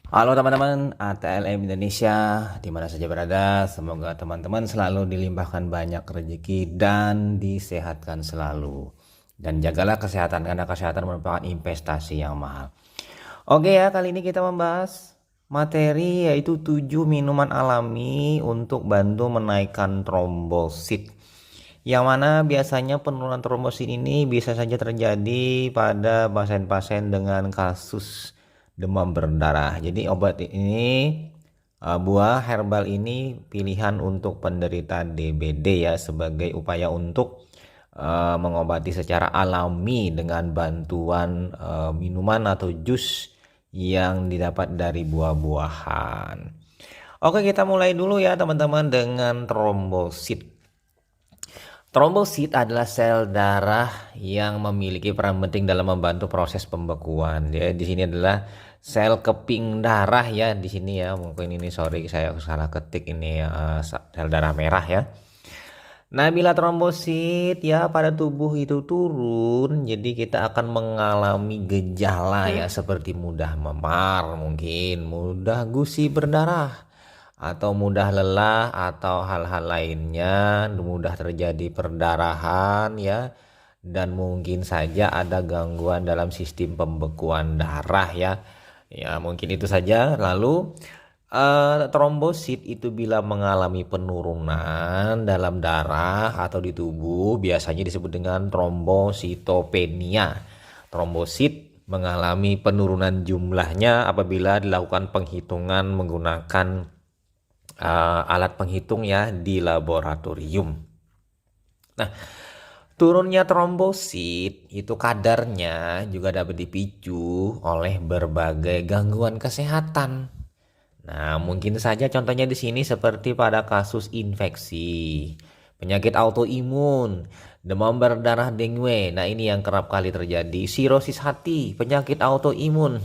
Halo teman-teman ATLM Indonesia, di mana saja berada, semoga teman-teman selalu dilimpahkan banyak rezeki dan disehatkan selalu. Dan jagalah kesehatan karena kesehatan merupakan investasi yang mahal. Oke ya, kali ini kita membahas materi yaitu 7 minuman alami untuk bantu menaikkan trombosit. Yang mana biasanya penurunan trombosit ini bisa saja terjadi pada pasien-pasien dengan kasus demam berdarah. Jadi obat ini, buah herbal ini pilihan untuk penderita DBD ya, sebagai upaya untuk mengobati secara alami dengan bantuan minuman atau jus yang didapat dari buah-buahan. Oke, kita mulai dulu ya teman-teman dengan trombosit. Trombosit adalah sel darah yang memiliki peran penting dalam membantu proses pembekuan. Ya, di sini adalah sel keping darah ya di sini ya. Mungkin ini sorry saya salah ketik ini sel darah merah ya. Nah, bila trombosit ya pada tubuh itu turun, jadi kita akan mengalami gejala ya seperti mudah memar, mungkin mudah gusi berdarah, atau mudah lelah atau hal-hal lainnya, mudah terjadi perdarahan ya, dan mungkin saja ada gangguan dalam sistem pembekuan darah ya. Ya, mungkin itu saja. Lalu trombosit itu bila mengalami penurunan dalam darah atau di tubuh biasanya disebut dengan trombositopenia. Trombosit mengalami penurunan jumlahnya apabila dilakukan penghitungan menggunakan alat penghitung ya di laboratorium. Nah, turunnya trombosit itu kadarnya juga dapat dipicu oleh berbagai gangguan kesehatan. Nah, mungkin saja contohnya di sini seperti pada kasus infeksi, penyakit autoimun, demam berdarah dengue. Nah, ini yang kerap kali terjadi, sirosis hati, penyakit autoimun,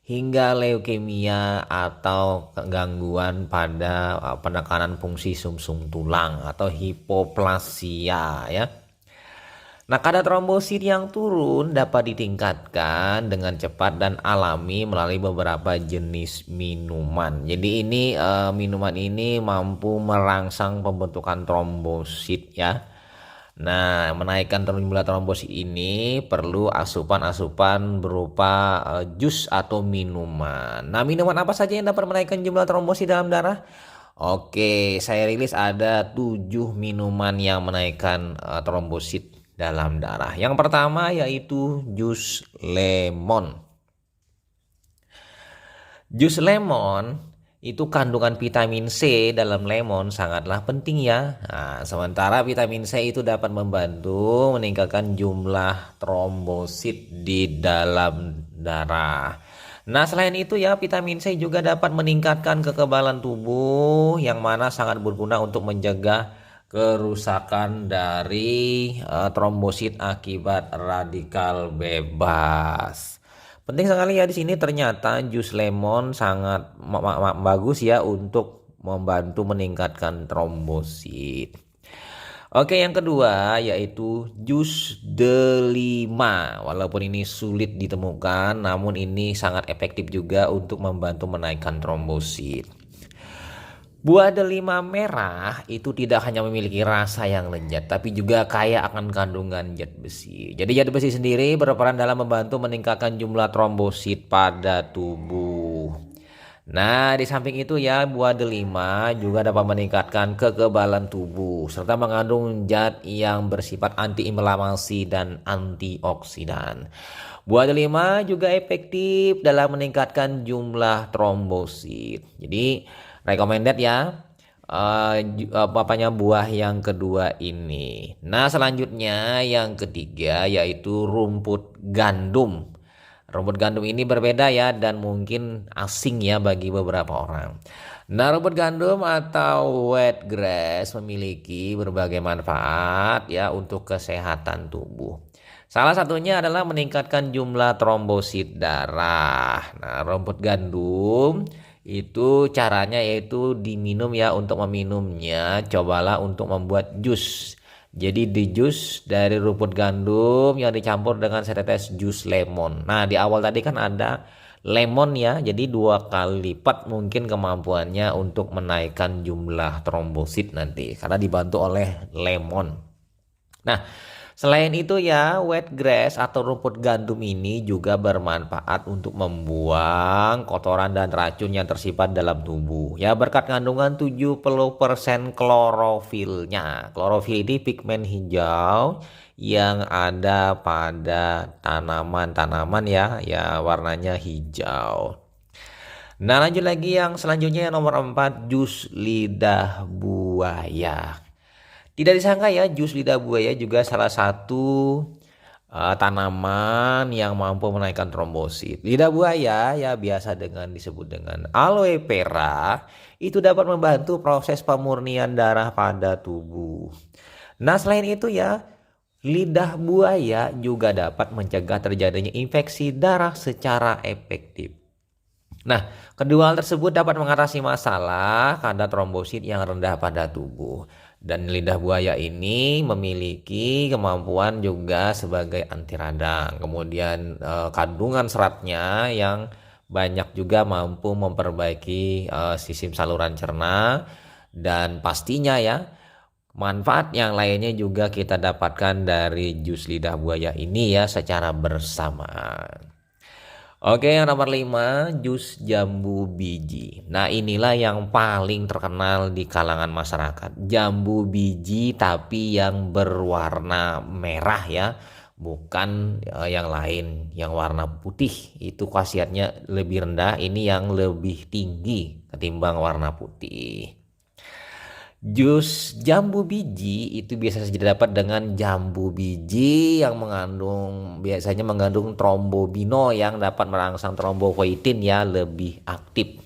hingga leukemia atau gangguan pada penekanan fungsi sumsum tulang atau hipoplasia ya. Nah, kadar trombosit yang turun dapat ditingkatkan dengan cepat dan alami melalui beberapa jenis minuman. Jadi ini minuman ini mampu merangsang pembentukan trombosit ya. Nah, menaikkan jumlah trombosit ini perlu asupan-asupan berupa jus atau minuman. Nah, minuman apa saja yang dapat menaikkan jumlah trombosit dalam darah? Oke, saya rilis ada 7 minuman yang menaikkan trombosit dalam darah. Yang pertama yaitu jus lemon. Jus lemon itu kandungan vitamin C dalam lemon sangatlah penting ya. Nah, sementara vitamin C itu dapat membantu meningkatkan jumlah trombosit di dalam darah. Nah, selain itu ya, vitamin C juga dapat meningkatkan kekebalan tubuh yang mana sangat berguna untuk menjaga kerusakan dari trombosit akibat radikal bebas. Penting sekali ya di sini, ternyata jus lemon sangat bagus ya untuk membantu meningkatkan trombosit. Oke, yang kedua yaitu jus delima. Walaupun ini sulit ditemukan, namun ini sangat efektif juga untuk membantu menaikkan trombosit. Buah delima merah itu tidak hanya memiliki rasa yang lezat, tapi juga kaya akan kandungan zat besi. Jadi zat besi sendiri berperan dalam membantu meningkatkan jumlah trombosit pada tubuh. Nah, di samping itu ya, buah delima juga dapat meningkatkan kekebalan tubuh serta mengandung zat yang bersifat antiinflamasi dan antioksidan. Buah delima juga efektif dalam meningkatkan jumlah trombosit. Jadi recommended ya buah yang kedua ini. Nah, selanjutnya yang ketiga yaitu rumput gandum. Rumput gandum ini berbeda ya dan mungkin asing ya bagi beberapa orang. Nah, rumput gandum atau wheatgrass memiliki berbagai manfaat ya untuk kesehatan tubuh. Salah satunya adalah meningkatkan jumlah trombosit darah. Nah, rumput gandum itu caranya yaitu diminum ya. Untuk meminumnya cobalah untuk membuat jus. Jadi di jus dari rumput gandum yang dicampur dengan setetes jus lemon. Nah, di awal tadi kan ada lemon ya. Jadi 2 kali lipat mungkin kemampuannya untuk menaikkan jumlah trombosit nanti karena dibantu oleh lemon. Nah, selain itu ya, wheatgrass atau rumput gandum ini juga bermanfaat untuk membuang kotoran dan racun yang tersimpan dalam tubuh. Ya, berkat kandungan 70% klorofilnya. Klorofil ini pigmen hijau yang ada pada tanaman-tanaman ya warnanya hijau. Nah, lanjut lagi yang selanjutnya yang nomor 4, jus lidah buaya. Tidak disangka ya, jus lidah buaya juga salah satu tanaman yang mampu menaikkan trombosit. Lidah buaya ya biasa disebut dengan aloe vera itu dapat membantu proses pemurnian darah pada tubuh. Nah, selain itu ya, lidah buaya juga dapat mencegah terjadinya infeksi darah secara efektif. Nah, kedua hal tersebut dapat mengatasi masalah kadar trombosit yang rendah pada tubuh. Dan lidah buaya ini memiliki kemampuan juga sebagai anti radang. Kemudian kandungan seratnya yang banyak juga mampu memperbaiki sistem saluran cerna. Dan pastinya ya, manfaat yang lainnya juga kita dapatkan dari jus lidah buaya ini ya secara bersamaan. Oke, yang nomor 5, jus jambu biji. Nah, inilah yang paling terkenal di kalangan masyarakat. Jambu biji tapi yang berwarna merah ya, bukan yang lain, yang warna putih. Itu khasiatnya lebih rendah, ini yang lebih tinggi ketimbang warna putih. Jus jambu biji itu biasa saja dapat dengan jambu biji yang biasanya mengandung trombobino yang dapat merangsang trombopoietin ya lebih aktif.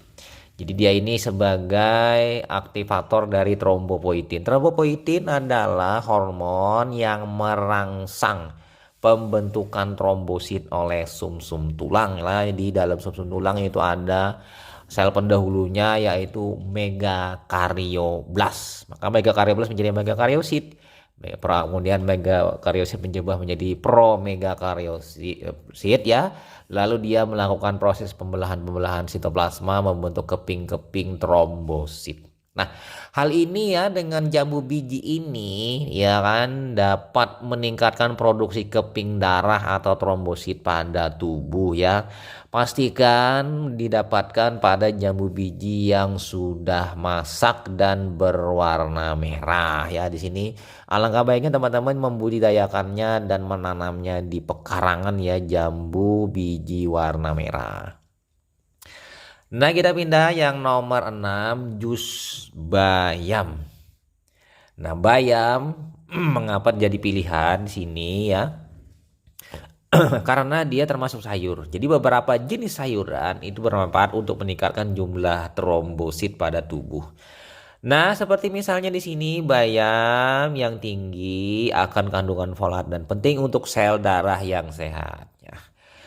Jadi dia ini sebagai aktivator dari trombopoietin. Trombopoietin adalah hormon yang merangsang pembentukan trombosit oleh sumsum tulang lah. Di dalam sumsum tulang itu ada sel pendahulunya yaitu megakarioblast. Maka megakarioblast menjadi megakariosit. Kemudian megakariosit berubah menjadi promegakariosit ya. Lalu dia melakukan proses pembelahan sitoplasma membentuk keping-keping trombosit. Nah, hal ini ya dengan jambu biji ini ya kan dapat meningkatkan produksi keping darah atau trombosit pada tubuh ya. Pastikan didapatkan pada jambu biji yang sudah masak dan berwarna merah ya. Di sini alangkah baiknya teman-teman membudidayakannya dan menanamnya di pekarangan ya jambu biji warna merah. Nah, kita pindah yang nomor 6, jus bayam. Nah, bayam mengapa jadi pilihan di sini ya? Karena dia termasuk sayur. Jadi beberapa jenis sayuran itu bermanfaat untuk meningkatkan jumlah trombosit pada tubuh. Nah, seperti misalnya di sini bayam yang tinggi akan kandungan folat dan penting untuk sel darah yang sehat. Ya.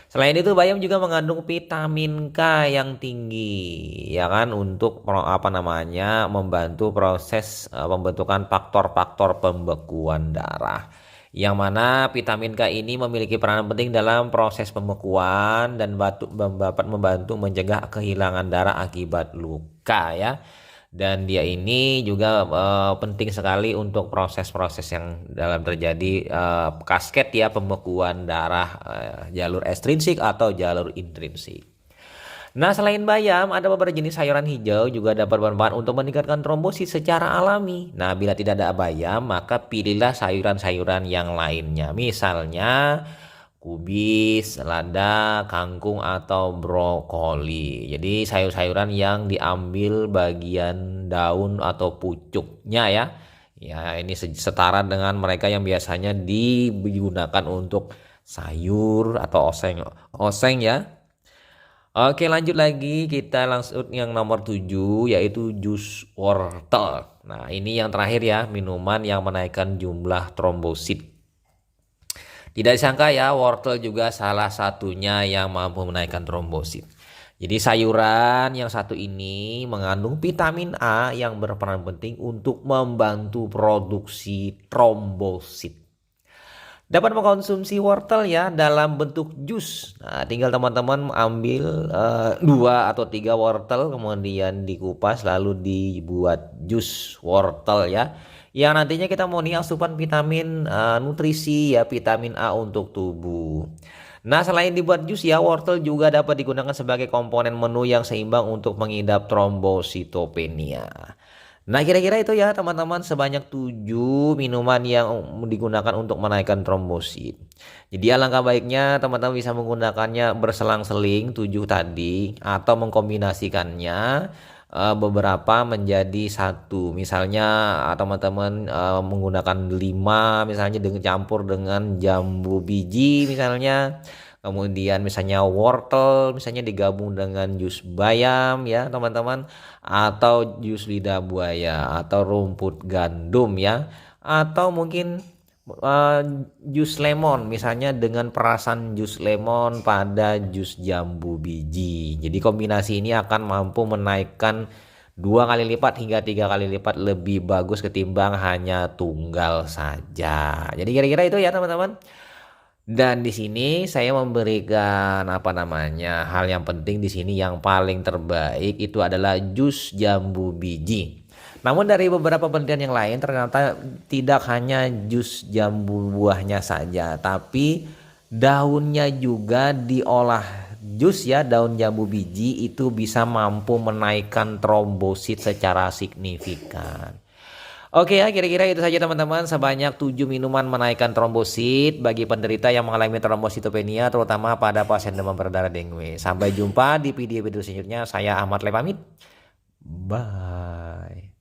Selain itu bayam juga mengandung vitamin K yang tinggi, ya kan, untuk membantu proses pembentukan faktor-faktor pembekuan darah. Yang mana vitamin K ini memiliki peranan penting dalam proses pembekuan dan dapat membantu mencegah kehilangan darah akibat luka ya. Dan dia ini juga penting sekali untuk proses-proses yang dalam terjadi kasket ya pembekuan darah jalur ekstrinsik atau jalur intrinsik. Nah, selain bayam, ada beberapa jenis sayuran hijau juga dapat bermanfaat untuk meningkatkan trombosit secara alami. Nah, bila tidak ada bayam, maka pilihlah sayuran-sayuran yang lainnya. Misalnya kubis, lada, kangkung, atau brokoli. Jadi sayur-sayuran yang diambil bagian daun atau pucuknya ya. Ya, ini setara dengan mereka yang biasanya digunakan untuk sayur atau oseng ya. Oke, lanjut lagi kita langsung yang nomor 7 yaitu jus wortel. Nah, ini yang terakhir ya, minuman yang menaikkan jumlah trombosit. Tidak disangka ya, wortel juga salah satunya yang mampu menaikkan trombosit. Jadi sayuran yang satu ini mengandung vitamin A yang berperan penting untuk membantu produksi trombosit. Dapat mengkonsumsi wortel ya dalam bentuk jus. Nah, tinggal teman-teman ambil 2 atau 3 wortel kemudian dikupas lalu dibuat jus wortel ya. Yang nantinya kita mau nih asupan vitamin nutrisi ya, vitamin A untuk tubuh. Nah, selain dibuat jus ya, wortel juga dapat digunakan sebagai komponen menu yang seimbang untuk mengidap trombositopenia. Nah, kira-kira itu ya teman-teman sebanyak 7 minuman yang digunakan untuk menaikkan trombosit. Jadi alangkah baiknya teman-teman bisa menggunakannya berselang-seling 7 tadi atau mengkombinasikannya beberapa menjadi satu. Misalnya teman-teman menggunakan 5 misalnya dengan campur dengan jambu biji misalnya. Kemudian misalnya wortel misalnya digabung dengan jus bayam ya teman-teman, atau jus lidah buaya atau rumput gandum ya, atau mungkin eh, jus lemon misalnya dengan perasan jus lemon pada jus jambu biji. Jadi kombinasi ini akan mampu menaikkan 2 kali lipat hingga 3 kali lipat lebih bagus ketimbang hanya tunggal saja. Jadi kira-kira itu ya teman-teman. Dan di sini saya memberikan apa namanya hal yang penting di sini yang paling terbaik itu adalah jus jambu biji. Namun dari beberapa penelitian yang lain ternyata tidak hanya jus jambu buahnya saja, tapi daunnya juga diolah jus ya, daun jambu biji itu bisa mampu menaikkan trombosit secara signifikan. Oke ya, kira-kira itu saja teman-teman. Sebanyak 7 minuman menaikkan trombosit bagi penderita yang mengalami trombositopenia, terutama pada pasien demam berdarah dengue. Sampai jumpa di video-video selanjutnya. Saya Ahmad Le pamit. Bye.